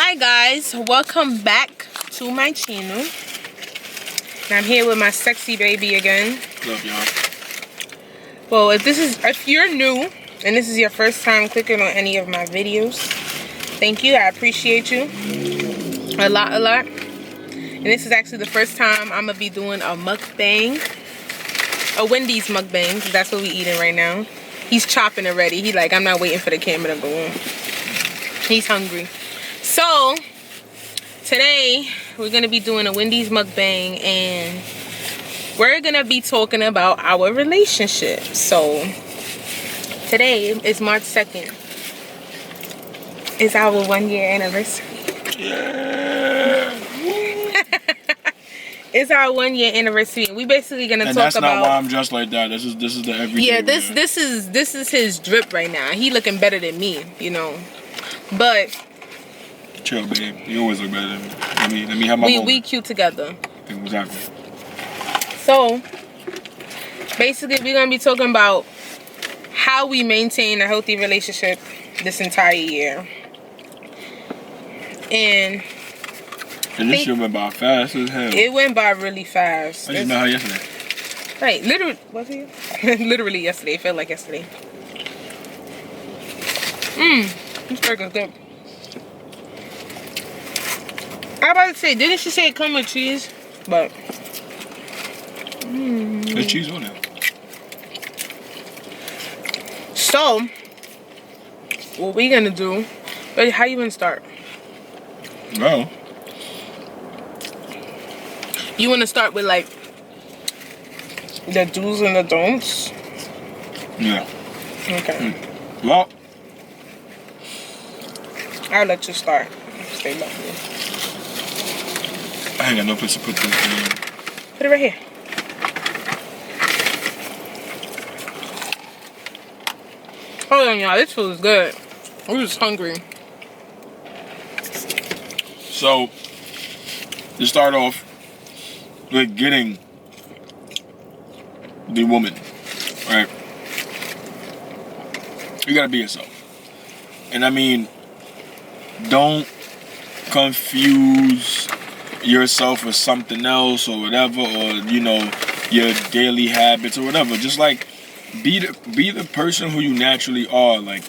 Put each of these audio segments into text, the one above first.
Hi guys, welcome back to my channel. And I'm here with my sexy baby again. Love y'all. Well, if you're new and this is your first time clicking on any of my videos, thank you. I appreciate you a lot. And this is actually the first time I'm gonna be doing a mukbang, a Wendy's mukbang, 'cause that's what we eating right now. He's chopping already. He like, I'm not waiting for the camera to go on. He's hungry. So today we're gonna be doing a Wendy's mukbang and we're gonna be talking about our relationship. So today is March 2nd. It's our 1-year anniversary. Yeah. It's our 1-year anniversary. We basically gonna talk about. And that's not why I'm dressed like that. This is the everyday. Yeah, this is his drip right now. He looking better than me, you know. But chill, babe. You always look better than me. Let me have my moment. We cute together. Exactly. So basically, we're gonna be talking about how we maintain a healthy relationship this entire year. And this shit went by fast as hell. It went by really fast. I just met her yesterday. Right, literally, was it? Literally yesterday. It felt like yesterday. This burger's good. I was about to say, didn't she say it come with cheese? But There's cheese on it. So, what we gonna do? But how you gonna start? Well, You wanna start with like the do's and the don'ts? yeah. Okay. Well, I'll let you start. Stay back here. I ain't got no place to put this in. Put it right here. Hold on, y'all. This food is good. I'm just hungry. So, to start off with getting the woman, right? You gotta be yourself. And I mean, don't confuse yourself with something else or whatever, or you know, your daily habits or whatever. Just like be the person who you naturally are. Like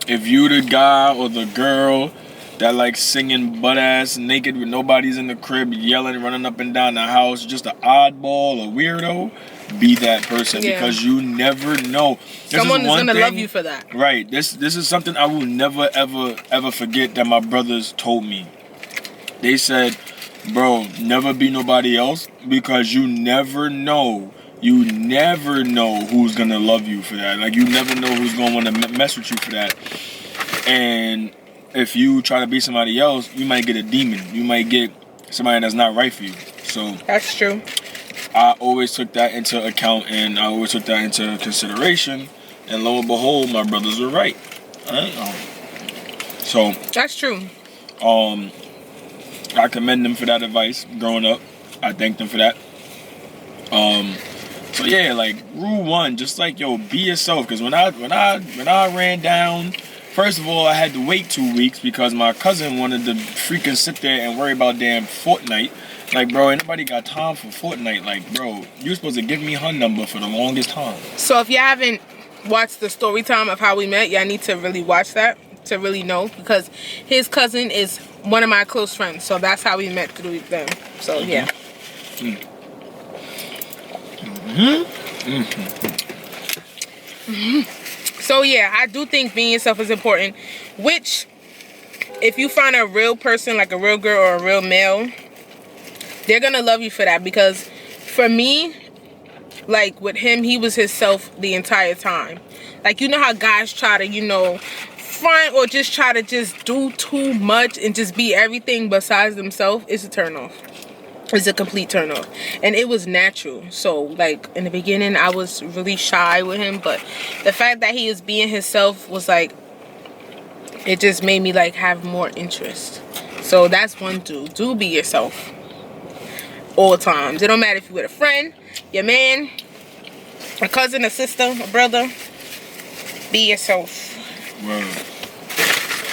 if you the guy or the girl that like singing butt ass naked with nobody's in the crib, yelling, running up and down the house, just an oddball, a weirdo, be that person. Yeah. Because you never know. Someone is gonna love you for that. Right. This is something I will never ever forget that my brothers told me. They said, bro, never be nobody else because you never know. You never know who's gonna love you for that. Like you never know who's gonna want to mess with you for that. And if you try to be somebody else, you might get a demon. You might get somebody that's not right for you. So That's true. I always took that into account and I always took that into consideration. And lo and behold, my brothers were right. So That's true. I commend them for that advice growing up. I thank them for that. So yeah, like rule 1, just like yo, be yourself. Cause when I ran down, first of all, I had to wait 2 weeks because my cousin wanted to freaking sit there and worry about damn Fortnite. Like, bro, ain't nobody got time for Fortnite. Like, bro, you're supposed to give me her number for the longest time. So if you haven't watched the story time of how we met, y'all need to really watch that to really know, because his cousin is one of my close friends. So that's how we met through them. So yeah. So yeah, I do think being yourself is important, which if you find a real person, like a real girl or a real male, they're gonna love you for that. Because for me, like with him, he was himself the entire time. Like, you know how guys try to, you know, front or just try to just do too much and just be everything besides themselves? It's a turn off. It's a complete turn off. And it was natural. So like in the beginning I was really shy with him, but the fact that he was being himself was like, it just made me like have more interest. So that's one do be yourself all times. It don't matter if you're with a friend, your man, a cousin, a sister, a brother. Be yourself. Word.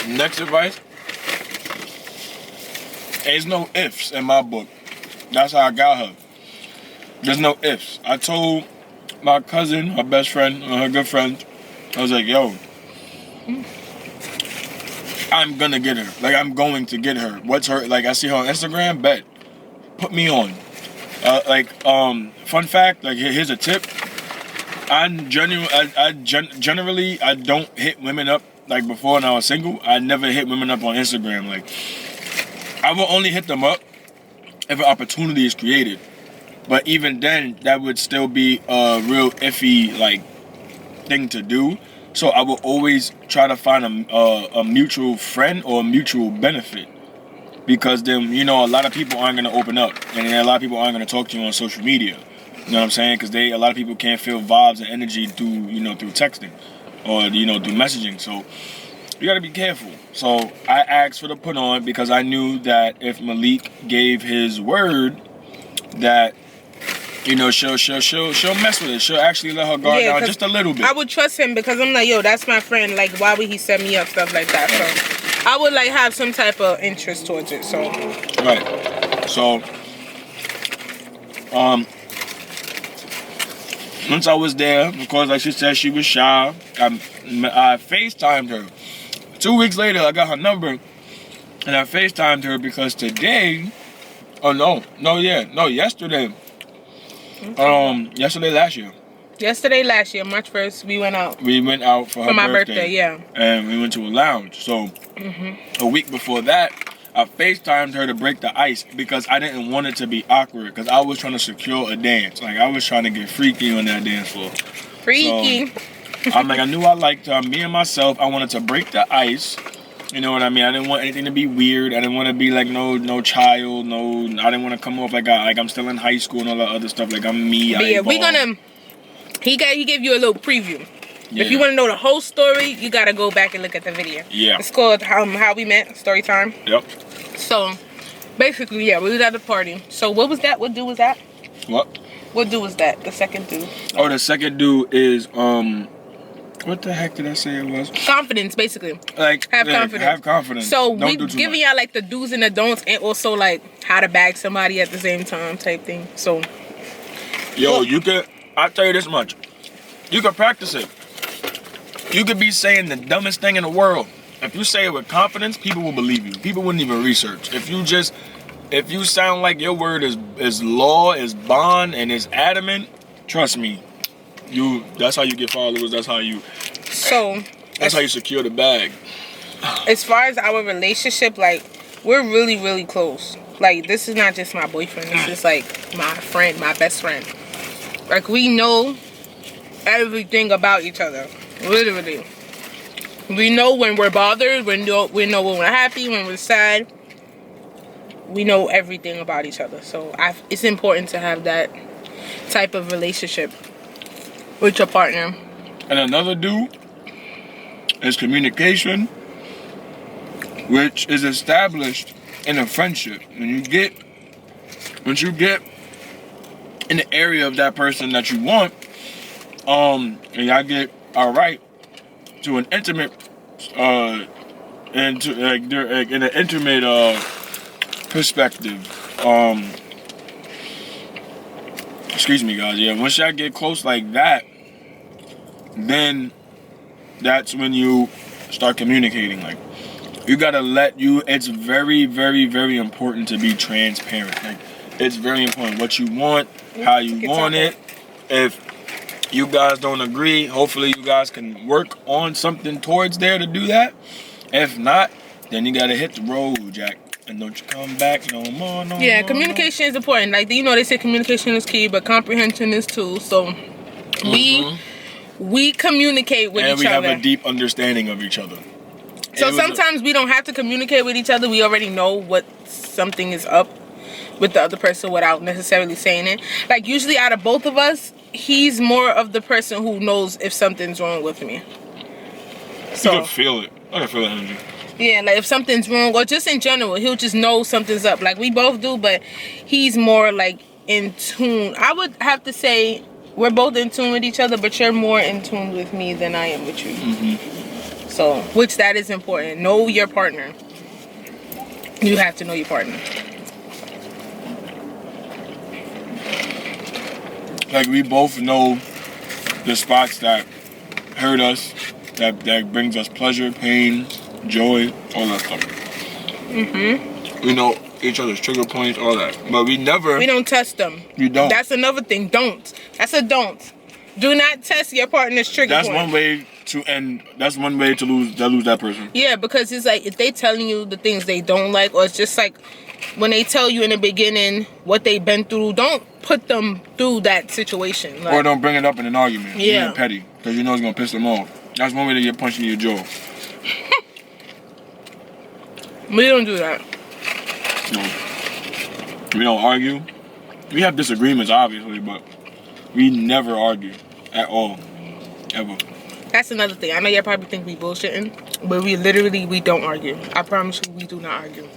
Next advice, There's no ifs in my book. That's how I got her. There's no ifs. I told my cousin, her best friend, her good friend, I was like, yo, I'm gonna get her. Like, I'm going to get her. What's her, like, I see her on Instagram, bet. Put me on. Fun fact, like, here's a tip. Generally, I don't hit women up, like, before when I was single. I never hit women up on Instagram. Like, I will only hit them up if an opportunity is created. But even then, that would still be a real iffy, like, thing to do. So I will always try to find a mutual friend or a mutual benefit. Because then, you know, a lot of people aren't going to open up. And then a lot of people aren't going to talk to you on social media. You know what I'm saying? Because a lot of people can't feel vibes and energy through texting. Or, through messaging. So you got to be careful. So I asked for the put on because I knew that if Malik gave his word that, she'll mess with it. She'll actually let her guard down just a little bit. I would trust him because I'm like, yo, that's my friend. Like, why would he set me up, stuff like that? So I would, like, have some type of interest towards it. So right. So once I was there, of course, like she said, she was shy. I FaceTimed her. 2 weeks later, I got her number, and I FaceTimed her because today, yesterday. Yesterday last year, March 1st, we went out. We went out for my birthday, yeah. And we went to a lounge. So a week before that, I FaceTimed her to break the ice because I didn't want it to be awkward because I was trying to secure a dance. Like, I was trying to get freaky on that dance floor. Freaky. So, I'm like, I knew I liked her. Me and myself, I wanted to break the ice. You know what I mean? I didn't want anything to be weird. I didn't want to be like no child. I didn't want to come off like I'm still in high school and all that other stuff. Like, I'm me. But yeah, he gave you a little preview. Yeah. If you want to know the whole story, you got to go back and look at the video. Yeah. It's called How We Met, Story Time. Yep. So, basically, yeah, we was at the party. So, what was that? What dude was that? What? What dude was that? The second dude. Oh, the second dude is, what the heck did I say it was? Confidence, basically. Like, have confidence. Have confidence. So, we giving y'all, like, the do's and the don'ts and also, like, how to bag somebody at the same time type thing. So. Yo, I'll tell you this much. You can practice it. You could be saying the dumbest thing in the world. If you say it with confidence, people will believe you. People wouldn't even research. If you sound like your word is law, is bond, and is adamant, trust me, that's how you get followers. That's how you secure the bag. As far as our relationship, like, we're really, really close. Like, this is not just my boyfriend. This is like my friend, my best friend. Like, we know everything about each other. Literally. We know when we're bothered. We know when we're happy, when we're sad. We know everything about each other. So it's important to have that type of relationship with your partner. And another dude is communication, which is established in a friendship. Once you get in the area of that person that you want, and y'all get alright to an intimate, in an intimate perspective. Excuse me, guys. Yeah, once y'all get close like that, then that's when you start communicating. Like, you gotta it's very, very, very important to be transparent. Like, it's very important what you want, how you want it. If you guys don't agree, hopefully you guys can work on something towards there to do that. If not, then you gotta hit the road, Jack. And don't you come back no more, communication is important. Like, they say communication is key, but comprehension is too. So we communicate with each other. And we have a deep understanding of each other. So sometimes we don't have to communicate with each other. We already know what something is up with the other person without necessarily saying it. Like, usually out of both of us, he's more of the person who knows if something's wrong with me. So you can feel it. I can feel the energy. Yeah, like if something's wrong, or just in general, he'll just know something's up. Like, we both do, but he's more like in tune. I would have to say we're both in tune with each other, but you're more in tune with me than I am with you. So, which that is important. Know your partner. You have to know your partner. Like, we both know the spots that hurt us, that brings us pleasure, pain, joy, all that stuff. Mm-hmm. We know each other's trigger points, all that. But we don't test them. You don't. That's another thing. Don't. That's a don't. Do not test your partner's trigger points. That's one way to end. That's one way to lose that person. Yeah, because it's like, if they telling you the things they don't like, or it's just like when they tell you in the beginning what they've been through, don't put them through that situation. Like, or don't bring it up in an argument. Yeah. Being petty, because you know it's gonna piss them off. That's one way to get punched in your jaw. We don't do that. No. We don't argue. We have disagreements, obviously, but we never argue at all, ever. That's another thing. I know y'all probably think we bullshitting, but we don't argue. I promise you, we do not argue.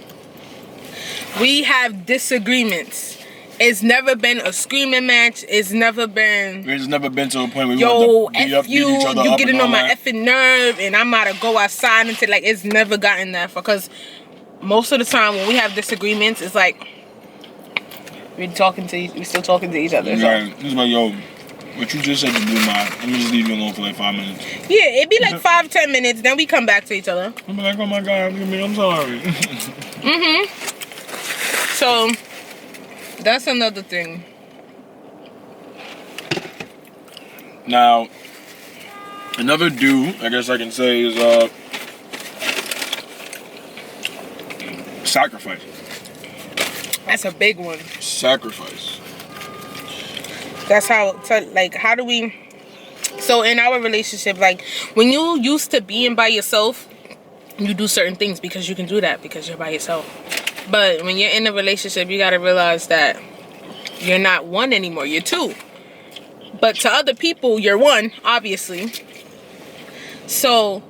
We have disagreements. It's never been a screaming match. It's never been to a point where we yo, beat F you, each other you up getting and on my that. effing nerve, and I'm about to go outside and like, it's never gotten that far. Because most of the time when we have disagreements, it's like we're still talking to each other. So. Right. It's like, yo, what you just said to do, let me just leave you alone for like 5 minutes. Yeah, it'd be like 5-10 minutes, then we come back to each other. I'm like, oh my God, I'm sorry. So that's another thing. Now, another do, I guess I can say, is sacrifice. That's a big one. Sacrifice. That's how, like, how do we... So in our relationship, like, when you used to being by yourself, you do certain things because you can do that because you're by yourself. But when you're in a relationship, you got to realize that you're not one anymore. You're two. But to other people, you're one, obviously. So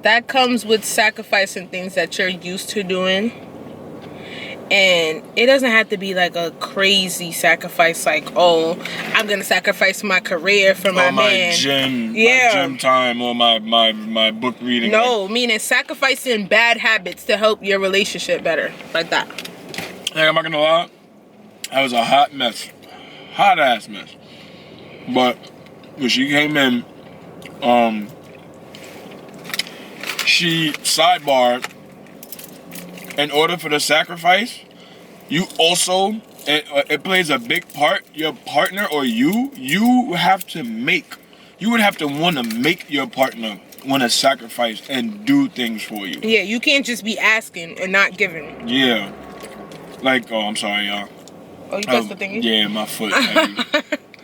that comes with sacrificing things that you're used to doing. And it doesn't have to be like a crazy sacrifice, like, oh, I'm gonna sacrifice my career for my man. Gym, yeah, my gym time, or my book reading. No, meaning sacrificing bad habits to help your relationship better, like that. Hey, I'm not gonna lie, I was a hot mess, hot ass mess. But when she came in, she sidebarred. In order for the sacrifice, you also, it plays a big part, your partner or you would have to want to make your partner want to sacrifice and do things for you. Yeah, you can't just be asking and not giving. Yeah. Like, oh, I'm sorry, y'all. Oh, you pressed the thingy? Yeah, my foot.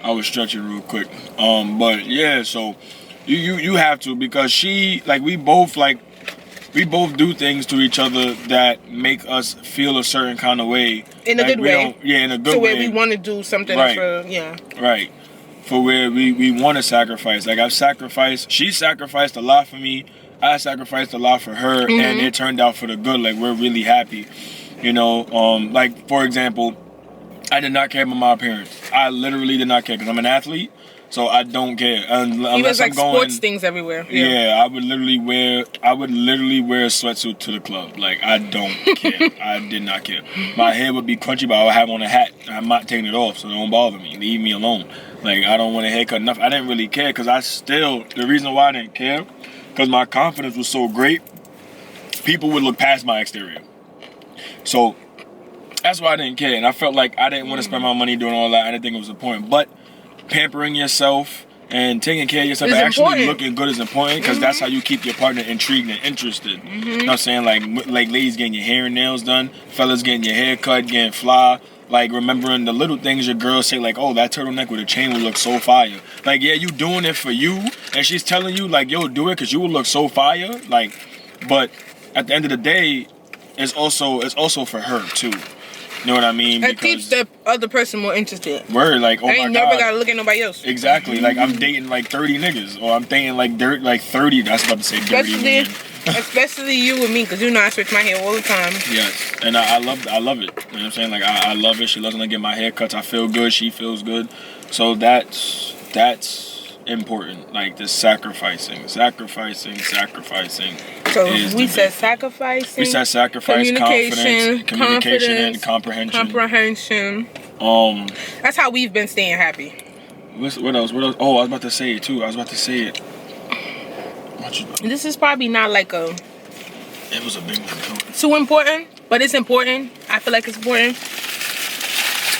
I was stretching real quick. But yeah, so you have to, because we both do things to each other that make us feel a certain kind of way. In a good way. In a good way. To where we want to do something for, yeah. Right. For where we want to sacrifice. Like, she sacrificed a lot for me. I sacrificed a lot for her. Mm-hmm. And it turned out for the good. Like, we're really happy. You know, like, for example, I did not care about my appearance. I literally did not care because I'm an athlete. So I don't care unless I'm going. Sports things everywhere. Yeah, I would literally wear a sweatsuit to the club. Like, I don't care. I did not care. My hair would be crunchy, but I would have on a hat. I'm not taking it off, so don't bother me. Leave me alone. Like, I don't want a haircut. Enough. I didn't really care because the reason why I didn't care, because my confidence was so great, people would look past my exterior. So that's why I didn't care, and I felt like I didn't want to spend my money doing all that. I didn't think it was important, but pampering yourself and taking care of yourself and actually looking good is important, because that's how you keep your partner intrigued and interested. You know what I'm saying? Like ladies getting your hair and nails done, fellas getting your hair cut, getting fly. Like, remembering the little things your girls say, like, oh, that turtleneck with a chain would look so fire. Like, yeah, you doing it for you, and she's telling you, like, yo, do it because you will look so fire. Like, but at the end of the day, it's also for her too. You know what I mean? It keeps the other person more interested. Word, like, oh my God. I ain't never gotta look at nobody else. Exactly. Like, I'm dating like 30 niggas, or I'm dating like 30. That's about to say dirty women. Especially you and me, because you know I switch my hair all the time. Yes, and I love it. You know what I'm saying? Like, I love it. She loves when I get my hair cuts. I feel good. She feels good. So that's important. Like, the sacrificing. So we said sacrifice. We said sacrifice, communication, and comprehension. That's how we've been staying happy. What else? Oh, I was about to say it too. This is probably not like a... It was a big one too. Too important, but it's important. I feel like it's important.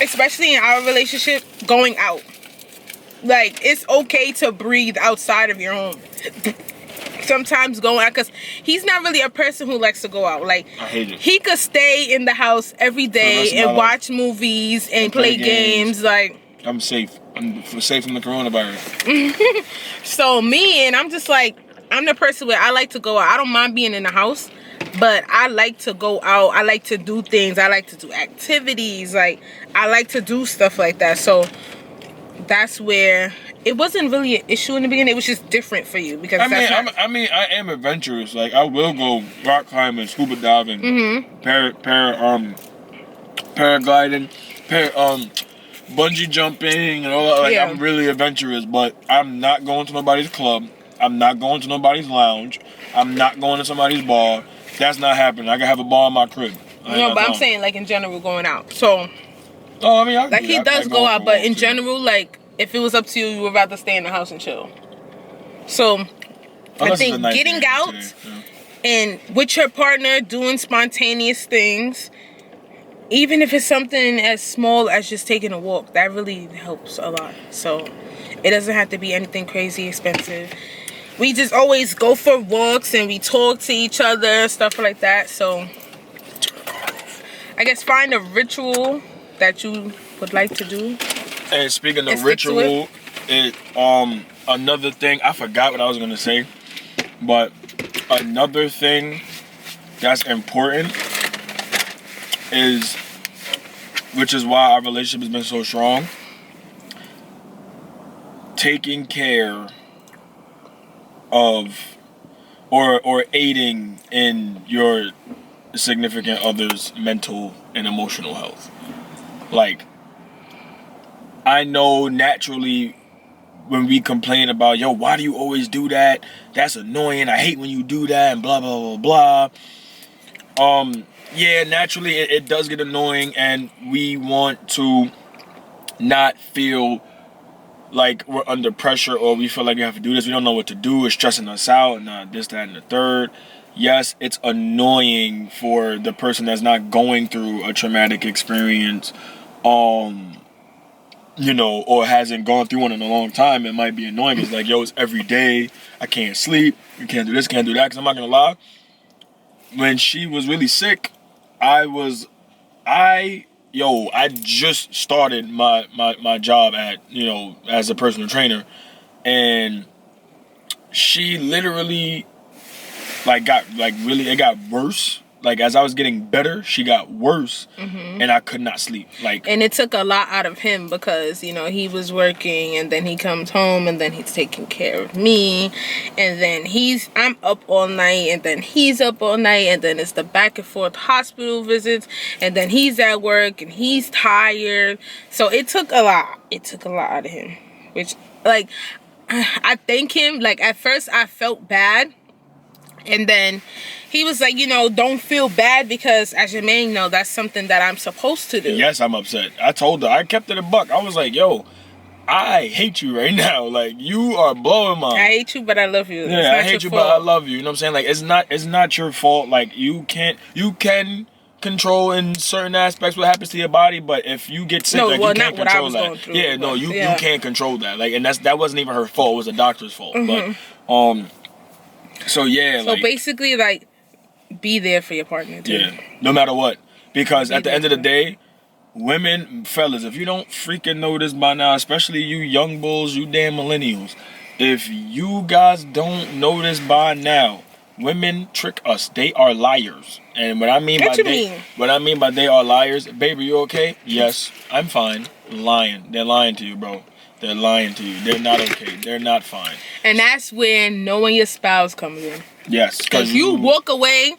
Especially in our relationship, going out. Like, it's okay to breathe outside of your home. Sometimes going out, because he's not really a person who likes to go out. Like, I hate it. He could stay in the house every day and watch movies and play games. Like, I'm safe. I'm safe from the coronavirus. So I'm just like, I'm the person where I like to go out. I don't mind being in the house, but I like to go out. I like to do things. I like to do activities. Like, I like to do stuff like that. So that's where it wasn't really an issue in the beginning. It was just different for you because I am adventurous. Like, I will go rock climbing, scuba diving, paragliding, bungee jumping, and all that. Like, I'm really adventurous, but I'm not going to nobody's club. I'm not going to nobody's lounge. I'm not going to somebody's bar. That's not happening. I can have a bar in my crib. No, but I'm saying, like, in general, going out. So, he does go out, but in general, like, if it was up to you, you would rather stay in the house and chill. So, I think getting out and with your partner, doing spontaneous things, even if it's something as small as just taking a walk, that really helps a lot. So, it doesn't have to be anything crazy expensive. We just always go for walks and we talk to each other, stuff like that. So, I guess find a ritual that you would like to do. And speaking of ritual, another thing, I forgot what I was going to say, but another thing that's important is, which is why our relationship has been so strong, taking care of or aiding in your significant other's mental and emotional health. Like, I know naturally when we complain about, yo, why do you always do that? That's annoying. I hate when you do that and blah, blah, blah, blah. Yeah, naturally it does get annoying, and we want to not feel like we're under pressure or we feel like we have to do this. We don't know what to do. It's stressing us out and this, that, and the third. Yes, it's annoying for the person that's not going through a traumatic experience, or hasn't gone through one in a long time. It might be annoying. It's like, yo, it's every day. I can't sleep. You can't do this, can't do that. Because I'm not going to lie. When she was really sick, I just started my job at, as a personal trainer, and she literally it got worse. Like, as I was getting better, she got worse, and I could not sleep. And it took a lot out of him because, he was working, and then he comes home, and then he's taking care of me, and then I'm up all night, and then he's up all night, and then it's the back and forth hospital visits, and then he's at work, and he's tired. So it took a lot. It took a lot out of him, which, I thank him. At first I felt bad. And then he was like, don't feel bad because, as your man, that's something that I'm supposed to do. Yes, I'm upset. I told her. I kept it a buck. I was like, yo, I hate you right now. Like, you are blowing my... I hate you, but I love you. Yeah, I hate you, but I love you. You know what I'm saying? It's not your fault. Like, you can control in certain aspects what happens to your body, but if you get sick, you can't control that. You can't control that. Like, and that wasn't even her fault. It was the doctor's fault. But, So basically, be there for your partner too. Yeah, no matter what. Because at the end of the day, fellas, if you don't freaking know this by now, especially you young bulls, you damn millennials, if you guys don't know this by now, women trick us. They are liars. And what I mean by they are liars, baby, you okay? Yes, I'm fine. Lying. They're lying to you, bro. They're lying to you. They're not okay. They're not fine. And that's where knowing your spouse comes in. Yes. Because you walk away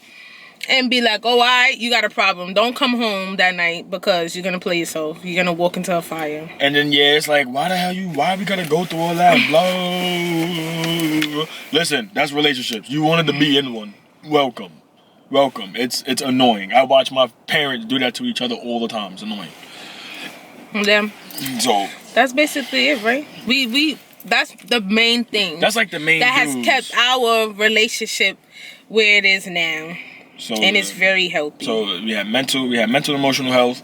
and be like, oh, all right, you got a problem. Don't come home that night because you're going to play yourself. You're going to walk into a fire. And then, it's like, why we got to go through all that? Blah. Listen, that's relationships. You wanted to be in one. welcome. It's annoying. I watch my parents do that to each other all the time. It's annoying. Yeah. So that's basically it, right? We that's the main thing. That's like the main that dues. has kept our relationship where it is now. So and it's very healthy. So we had mental emotional health.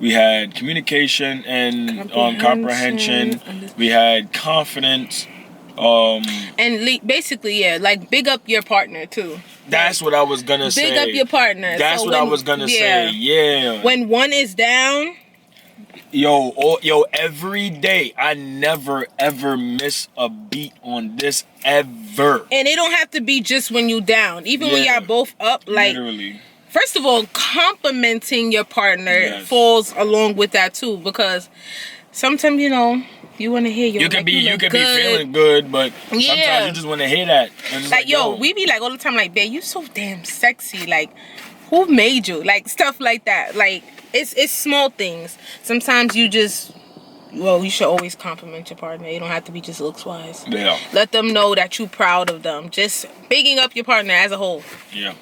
We had communication and comprehension. We had confidence. And basically, yeah, like big up your partner too. That's what I was gonna say. Big up your partner. That's what I was gonna say. Yeah. When one is down. Yo, every day I never ever miss a beat on this ever. And it don't have to be just when you down. Even when y'all both up, like literally. First of all, complimenting your partner falls along with that too, because sometimes you want to hear you can be feeling good, but sometimes you just want to hear that. Like we be like all the time, like, babe, you so damn sexy. Like, who made you? Like stuff like that. Like it's small things. Sometimes you should always compliment your partner. You don't have to be just looks wise. Yeah. Let them know that you're proud of them. Just bigging up your partner as a whole. Yeah.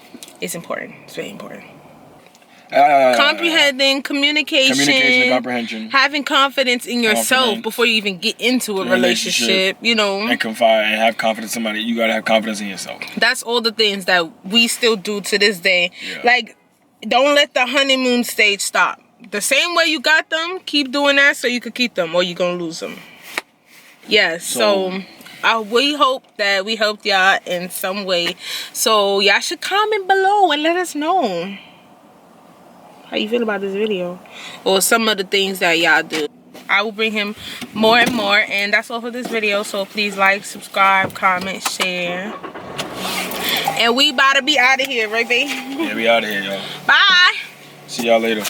It's important. It's very important. Comprehending, communication, comprehension, having confidence in yourself before you even get into a relationship, and confide and have confidence in somebody. You gotta have confidence in yourself. That's all the things that we still do to this day. Like, don't let the honeymoon stage stop. The same way you got them, keep doing that so you could keep them, or you're gonna lose them. Yes. So we hope that we helped y'all in some way. So y'all should comment below and let us know how you feel about this video or some of the things that y'all do. I will bring him more and more, and that's all for this video. So please like, subscribe, comment, share, and we about to be out of here, right, babe? Yeah, we out of here, y'all. Bye. See y'all later.